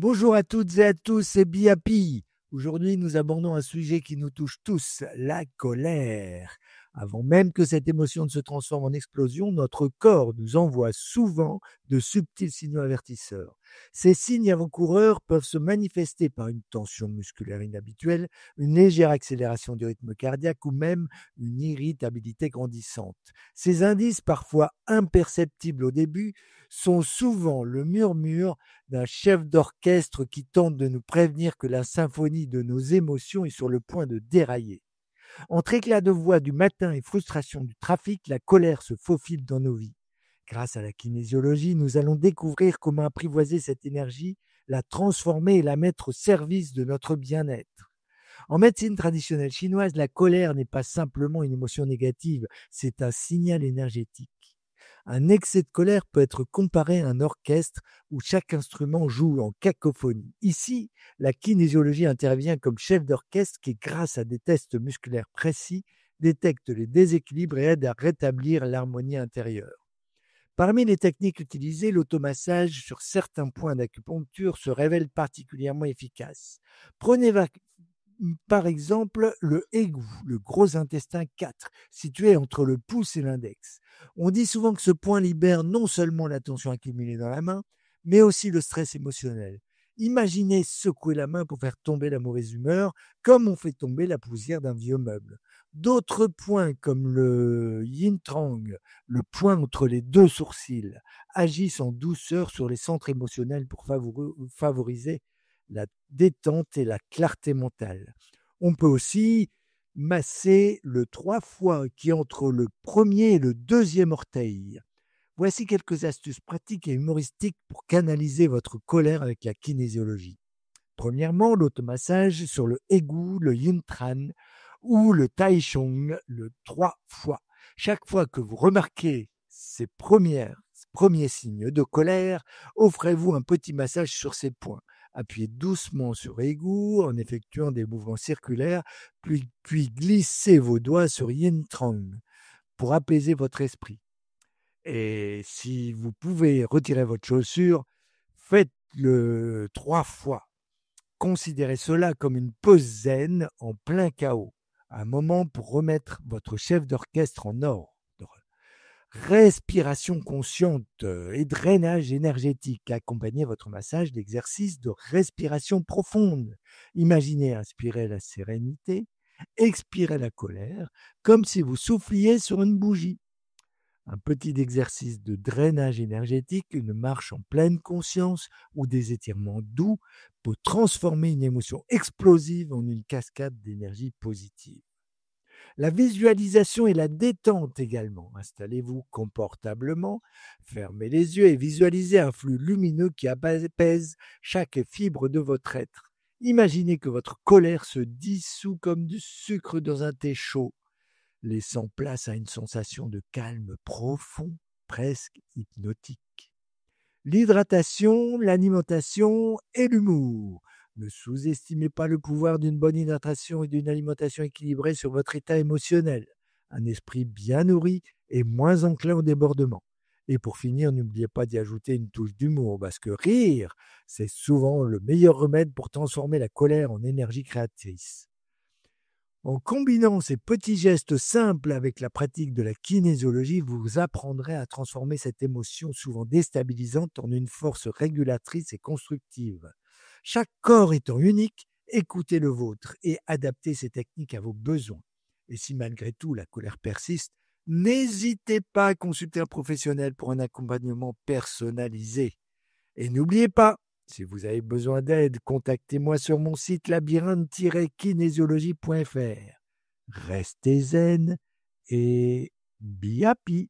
Bonjour à toutes et à tous, c'est Biapi. Aujourd'hui, nous abordons un sujet qui nous touche tous, la colère. Avant même que cette émotion ne se transforme en explosion, notre corps nous envoie souvent de subtils signaux avertisseurs. Ces signes avant-coureurs peuvent se manifester par une tension musculaire inhabituelle, une légère accélération du rythme cardiaque ou même une irritabilité grandissante. Ces indices, parfois imperceptibles au début, sont souvent le murmure d'un chef d'orchestre qui tente de nous prévenir que la symphonie de nos émotions est sur le point de dérailler. Entre éclats de voix du matin et frustration du trafic, la colère se faufile dans nos vies. Grâce à la kinésiologie, nous allons découvrir comment apprivoiser cette énergie, la transformer et la mettre au service de notre bien-être. En médecine traditionnelle chinoise, la colère n'est pas simplement une émotion négative, c'est un signal énergétique. Un excès de colère peut être comparé à un orchestre où chaque instrument joue en cacophonie. Ici, la kinésiologie intervient comme chef d'orchestre qui, grâce à des tests musculaires précis, détecte les déséquilibres et aide à rétablir l'harmonie intérieure. Parmi les techniques utilisées, l'automassage sur certains points d'acupuncture se révèle particulièrement efficace. Prenez par exemple le égout, le gros intestin 4, situé entre le pouce et l'index. On dit souvent que ce point libère non seulement la tension accumulée dans la main, mais aussi le stress émotionnel. Imaginez secouer la main pour faire tomber la mauvaise humeur, comme on fait tomber la poussière d'un vieux meuble. D'autres points, comme le yin trang, le point entre les deux sourcils, agissent en douceur sur les centres émotionnels pour favoriser la détente et la clarté mentale. On peut aussi masser le 3 fois qui est entre le premier et le deuxième orteil. Voici quelques astuces pratiques et humoristiques pour canaliser votre colère avec la kinésiologie. Premièrement, l'automassage sur le égout, le yin tran ou le tai chong, le 3 fois. Chaque fois que vous remarquez ces premiers signes de colère, offrez-vous un petit massage sur ces points. Appuyez doucement sur égout en effectuant des mouvements circulaires, puis glissez vos doigts sur yin trang pour apaiser votre esprit. Et si vous pouvez retirer votre chaussure, faites-le 3 fois. Considérez cela comme une pause zen en plein chaos, un moment pour remettre votre chef d'orchestre en ordre. Respiration consciente et drainage énergétique. Accompagnez votre massage d'exercices de respiration profonde. Imaginez inspirer la sérénité, expirer la colère, comme si vous souffliez sur une bougie. Un petit exercice de drainage énergétique, une marche en pleine conscience ou des étirements doux peut transformer une émotion explosive en une cascade d'énergie positive. La visualisation et la détente également. Installez-vous confortablement, fermez les yeux et visualisez un flux lumineux qui apaise chaque fibre de votre être. Imaginez que votre colère se dissout comme du sucre dans un thé chaud, laissant place à une sensation de calme profond, presque hypnotique. L'hydratation, l'alimentation et l'humour. Ne sous-estimez pas le pouvoir d'une bonne hydratation et d'une alimentation équilibrée sur votre état émotionnel. Un esprit bien nourri est moins enclin au débordement. Et pour finir, n'oubliez pas d'y ajouter une touche d'humour, parce que rire, c'est souvent le meilleur remède pour transformer la colère en énergie créatrice. En combinant ces petits gestes simples avec la pratique de la kinésiologie, vous apprendrez à transformer cette émotion souvent déstabilisante en une force régulatrice et constructive. Chaque corps étant unique, écoutez le vôtre et adaptez ces techniques à vos besoins. Et si malgré tout la colère persiste, n'hésitez pas à consulter un professionnel pour un accompagnement personnalisé. Et n'oubliez pas, si vous avez besoin d'aide, contactez-moi sur mon site labyrinthe-kinésiologie.fr. Restez zen et be happy.